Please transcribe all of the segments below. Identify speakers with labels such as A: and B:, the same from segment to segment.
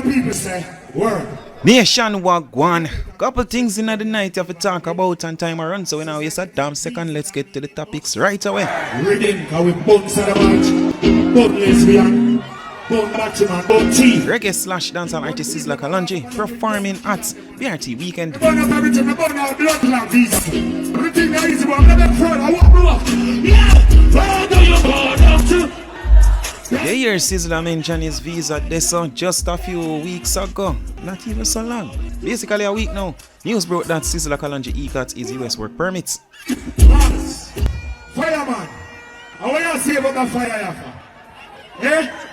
A: the people say, word.
B: Nation Wagwan. Couple things in the night you have to talk about and time around. So we now waste a damn second. Let's get to the topics right away.
A: Rhythm, cause we bounce at the match. Bun lesbian. Bun Batman. Bun T.
B: Reggae slash dancehall artist LlCKED performing at BRT Weekend.
A: Burn up everything, burn out blood clot visa. Everything that is about, I'm not proud, I want to walk. Yeah, where do you go, doctor?
B: You hear Sizzla mention his visa this just a few weeks ago. Not even so long. Basically a week now. News broke that LlCKED got his US work permits.
A: Mars, fireman, how will you say about the fire? Eh?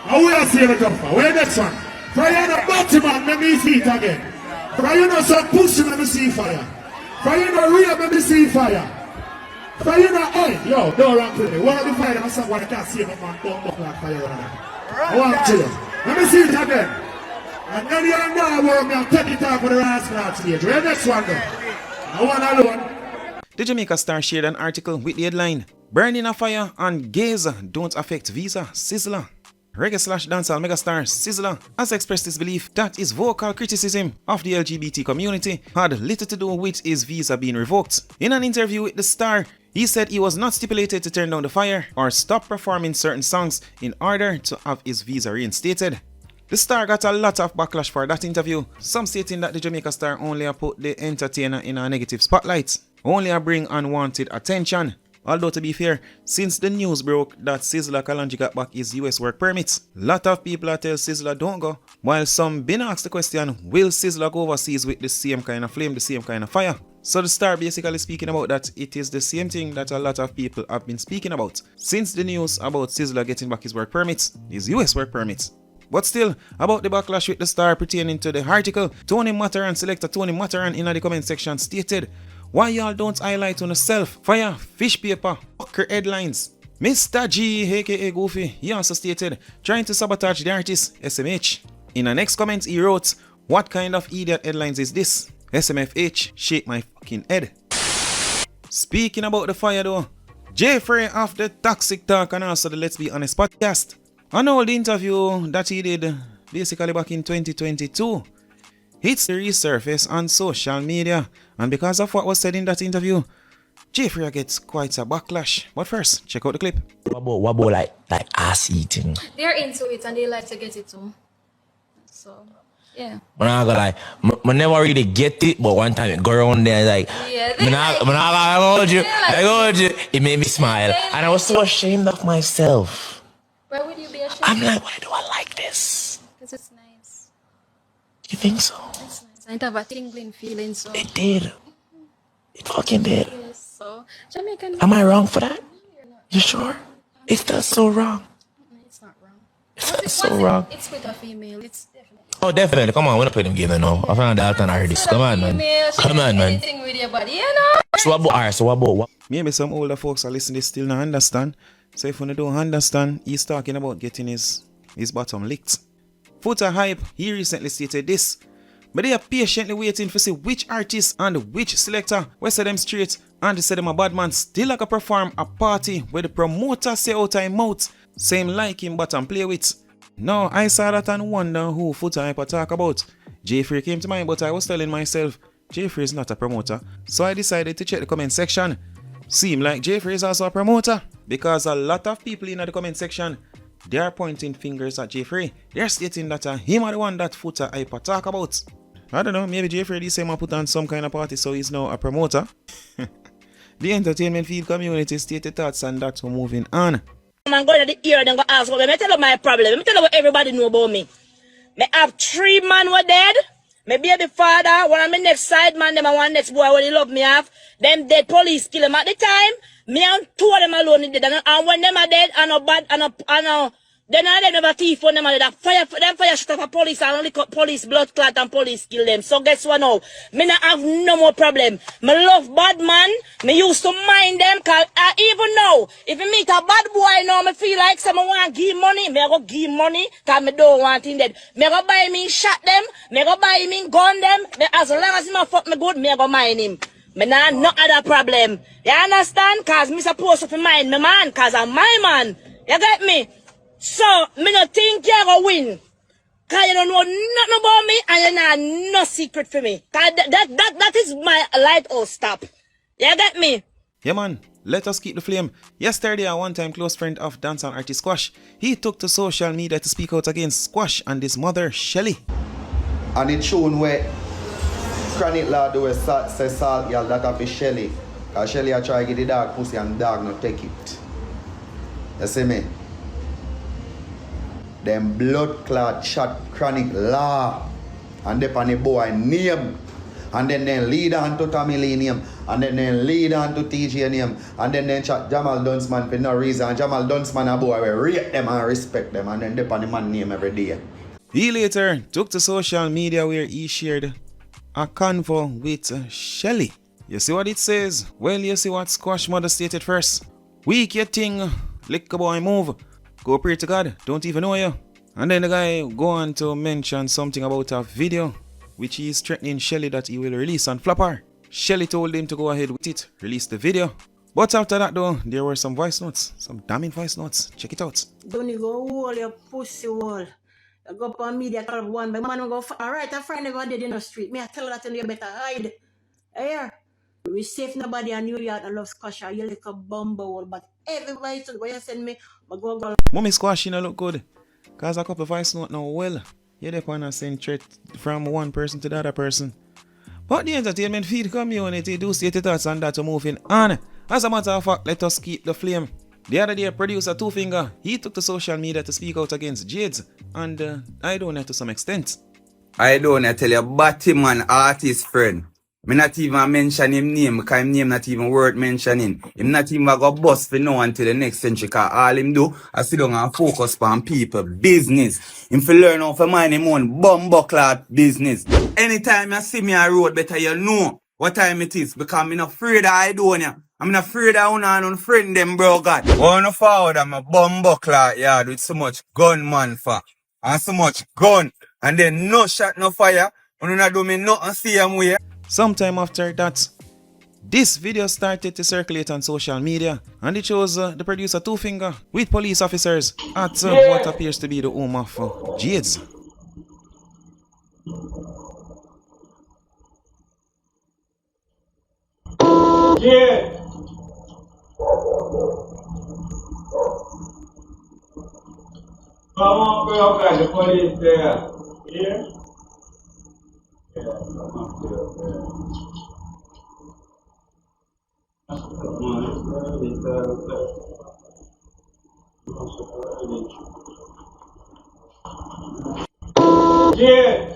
A: How will you say about the fire? Where next one? Fire the Batman, let me see it again. Fire no some pussy, let me see fire. Fire no real, let me see fire. Fire no oil. Yo, don't run with me. One of the fire, I'm someone I can't see it, man. Don't look like fire on that. I want to. Let me see it again. And then you know where I'm taking it off for the last class stage. Where next one though? I want alone.
B: The Jamaica Star shared an article with the headline, Burning a Fire and Gays Don't Affect Visa, Sizzla. Reggae slash dancehall megastar Sizzla has expressed his belief that his vocal criticism of the LGBT community had little to do with his visa being revoked. In an interview with the Star, he said he was not stipulated to turn down the fire or stop performing certain songs in order to have his visa reinstated. The Star got a lot of backlash for that interview, some stating that the Jamaica Star only put the entertainer in a negative spotlight, only bring unwanted attention. Although to be fair, since the news broke that LlCKED got back his US work permits, a lot of people tell Sizzla don't go, while some been asked the question, will Sizzla go overseas with the same kind of flame, the same kind of fire? So the Star basically speaking about that it is the same thing that a lot of people have been speaking about since the news about Sizzla getting back his work permits, his US work permits. But still, about the backlash with the Star pertaining to the article, Tony Mataran, selector Tony Mataran in the comment section stated, why y'all don't highlight on yourself? Fire, fish paper, fucker headlines. Mr. G, aka Goofy, he also stated, trying to sabotage the artist, SMH. In the next comment he wrote, what kind of idiot headlines is this? SMFH, shake my fucking head. Speaking about the fire though, JaiiFrais of the Toxic Talk and also the Let's Be Honest podcast. An old interview that he did basically back in 2022. It's resurfaced on social media, and because of what was said in that interview, JaiiFrais gets quite a backlash. But first, check out the clip.
C: What about like ass eating?
D: They're into it and they like to get it too. So, yeah.
C: When I go like, I never really get it, but one time it go around there like,
D: Yeah,
C: I got you. It made me smile, and I was so ashamed of myself.
D: Why would you be ashamed?
C: I'm like, why do I like this?
D: Because it's nice.
C: You think so?
D: It's nice. I have a tingling feeling, so.
C: It did. It fucking did.
D: Yes, so. Jamaican.
C: Am I wrong for that? You sure? It feels so wrong.
D: It's not wrong.
C: It feels so wrong.
D: It's with a female. It's definitely.
C: Oh, definitely. Come on, we're not playing them games now. I found out and I heard this. Come on, man. Come on, man.
D: Anything with your body, you know?
C: So what about?
B: Maybe some older folks are listening still not understand. So if you don't understand, he's talking about getting his bottom licked. Foota hype, he recently stated this. But they are patiently waiting to see which artist and which selector will set them straight and say them a bad man still like a perform a party where the promoter say out time out, same like him but and play with. Now I saw that and wonder who Foota hype talk about. JaiiFrais came to mind, but I was telling myself, JaiiFrais is not a promoter. So I decided to check the comment section. Seem like JaiiFrais is also a promoter, because a lot of people in the comment section, they are pointing fingers at JaiiFrais. They're stating that him are the one that Foota hype talk about. I don't know, maybe JaiiFrais this same put on some kind of party, so he's now a promoter. The entertainment field community stated thoughts on that, so moving on.
E: I'm going to the ear and go ask about me. Let me tell you my problem. Let me tell you what everybody know about me. Me have 3 men were dead. My baby father, one of my next side man, them and one next boy when he love me off. Them dead police kill him at the time. Me and 2 of them alone is dead. And when them are dead, I know bad, I know. Then they never thief on them and that fire shut up a police and only cut police blood clot and police kill them. So guess what now? Me not have no more problem. Me love bad man. Me used to mind them cause even now, if me meet a bad boy now, me feel like someone want to give money. Me go give money cause me don't want him dead. Me go buy me shot them. Me go buy me gun them. Me, as long as him fuck me good, me go mind him. Me nah no other problem. You understand? Cause me supposed to mind me man cause I'm my man. You get me? So, me no think you go win. Cause you don't know nothing about me and you know no secret for me. Cause that is my lighthouse stop. You get me?
B: Yeah man, let us keep the flame. Yesterday, a one-time close friend of dancehall artist Squash, he took to social media to speak out against Squash and his mother, Shelly.
F: And it shown where Chronic Lord do say salt girl that of Shelly. Cause Shelly a try to get the dog pussy and dog not take it. You see me? Them blood clot shot Chronic Law and they on the boy name. And then they lead on to Tommy Lee name. And then they lead on to TJ name. And then they chat Jamal Dunsman for no reason. And Jamal Dunsman a boy will rate them and respect them. And then they on the man name every day.
B: He later took to social media where he shared a convo with Shelly. You see what it says? Well, you see what Squash mother stated first. Weak your thing, lick a boy move. Go pray to God, don't even know you. And then the guy go on to mention something about a video which he is threatening Shelly that he will release on Flapper. Shelly told him to go ahead with it, release the video. But after that though, there were some voice notes, some damning voice notes. Check it out.
G: Don't you go wall your pussy wall. You go up on media call one, but man will go alright, a friend never did in the street. Me I tell her that you better hide. Here. We safe nobody in New York and love Squash. You like a bumble, but everybody said what you send me, but go.
B: Mommy Squash, you know look good. Cause a couple of voice notes now well. You're the one send threat from one person to the other person. But the entertainment feed community do state thoughts on that to moving on. As a matter of fact, let us keep the flame. The other day, producer Two Finger, he took to social media to speak out against Jades, and I don't know to some extent.
H: I don't know, tell you, Batman artist friend. Me not even mention him name, because him name not even worth mentioning. Him not even go bust for now until the next century, because all him do is sit down and focus on people, business. Him fi learn how to mind him own bumbuckler business. Anytime you see me on road, better you know what time it is, because I'm not afraid of I don't ya. I'm not afraid of una friend them, bro, God. Wanna forward I'm a bumbuckler yard with so much gunman for, and so much gun, and then no shot, no fire, and not do me nothing see him way.
B: Sometime after that, this video started to circulate on social media, and it shows the producer Two Finger with police officers at what appears to be the home of Jades.
A: Yeah. Come on, bro, got the police there. Yeah? Yeah, come on, bro. Yeah.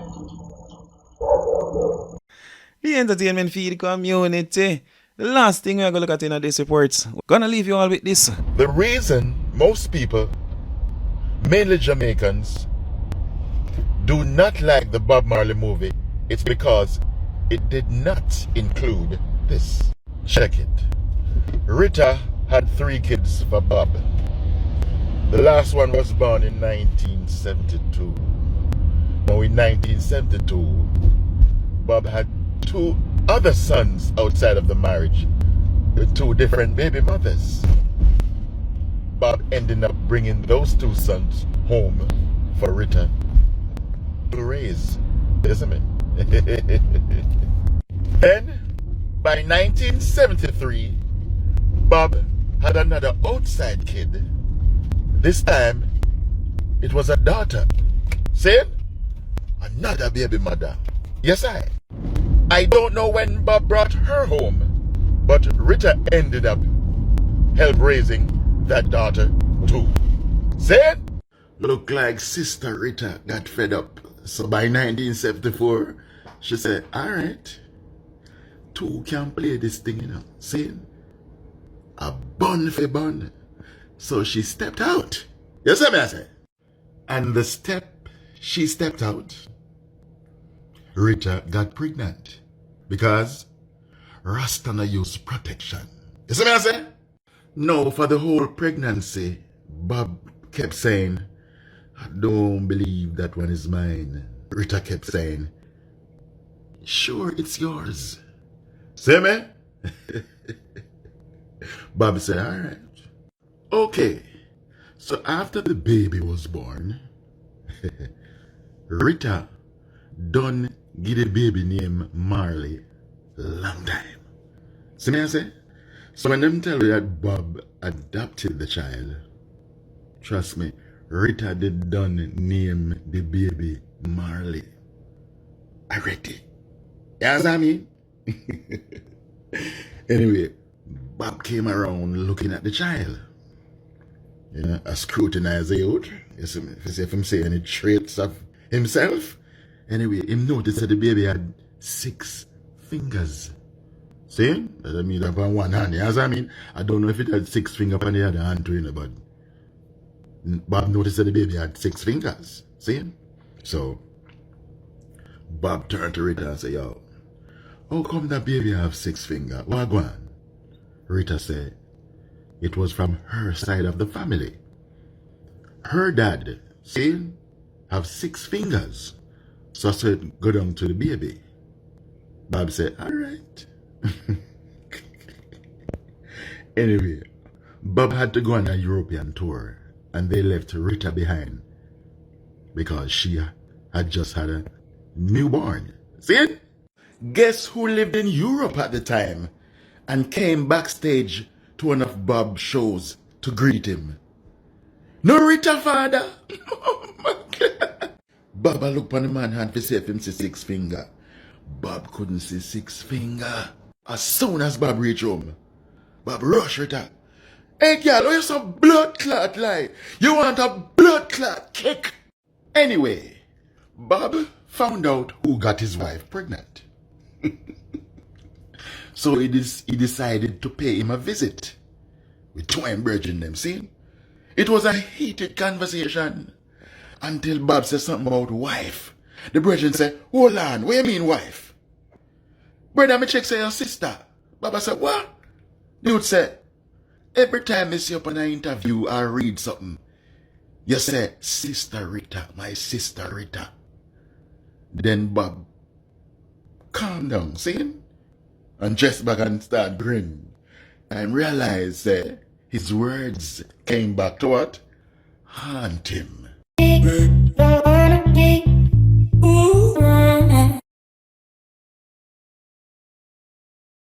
B: The entertainment feed community. The last thing we're going to look at in this report, we're going to leave you all with this.
I: The reason most people, mainly Jamaicans, do not like the Bob Marley movie, it's because it did not include this. Check it. Rita had 3 kids for Bob. The last one was born in 1972. Now in 1972, Bob had 2 other sons outside of the marriage with 2 different baby mothers. Bob ended up bringing those 2 sons home for Rita to raise, isn't it? Then, by 1973, Bob had another outside kid. This time, it was a daughter. See? Another baby mother. Yes, I don't know when Bob brought her home, but Rita ended up help raising that daughter too. See? Look like Sister Rita got fed up. So by 1974, she said, alright, 2 can play this thing, you know. See? A bun for bun. So she stepped out. You see me, I say? And the step she stepped out, Rita got pregnant. Because Rastana used protection. You see me, I say? No, for the whole pregnancy, Bob kept saying, I don't believe that one is mine. Rita kept saying, sure, it's yours. See me? Bob said, all right. Okay. So after the baby was born, Rita done give the baby name Marley long time. See me I say? So when them tell you that Bob adopted the child, trust me, Rita did done name the baby Marley. Already. You know what I mean? Anyway, Bob came around looking at the child. You know, I scrutinized the youth. You see me? If him say any traits of himself. Anyway, him noticed that the baby had 6 fingers. See? That mean that on one hand. You know what I mean? I don't know if it had 6 fingers on the other hand too, you know, but Bob noticed that the baby had 6 fingers. See? So Bob turned to Rita and said, yo, how come that baby have 6 fingers? What go on? Rita said, it was from her side of the family. Her dad, see, have 6 fingers. So I said, go down to the baby. Bob said, all right. Anyway, Bob had to go on a European tour and they left Rita behind because she had just had a newborn. See it? Guess who lived in Europe at the time and came backstage to one of Bob's shows to greet him? No Rita father. Oh my God. Bob looked on the man hand to see if him see 6 finger. Bob couldn't see 6 finger. As soon as Bob reached home, Bob rushed Rita. Hey girl, where's some blood clot like? You want a blood clot kick? Anyway, Bob found out who got his wife pregnant. So he decided to pay him a visit with twin brethren them, see? It was a heated conversation until Bob said something about wife. The brethren said, hold on, what do you mean wife? Brother, me check say your sister. Baba said, what? Dude said, every time I see you up on an interview or read something, you say, Sister Rita, my sister Rita. Then Bob calm down, see? And just back and start grin. And realize his words came back to what? Haunt him.
J: Ooh.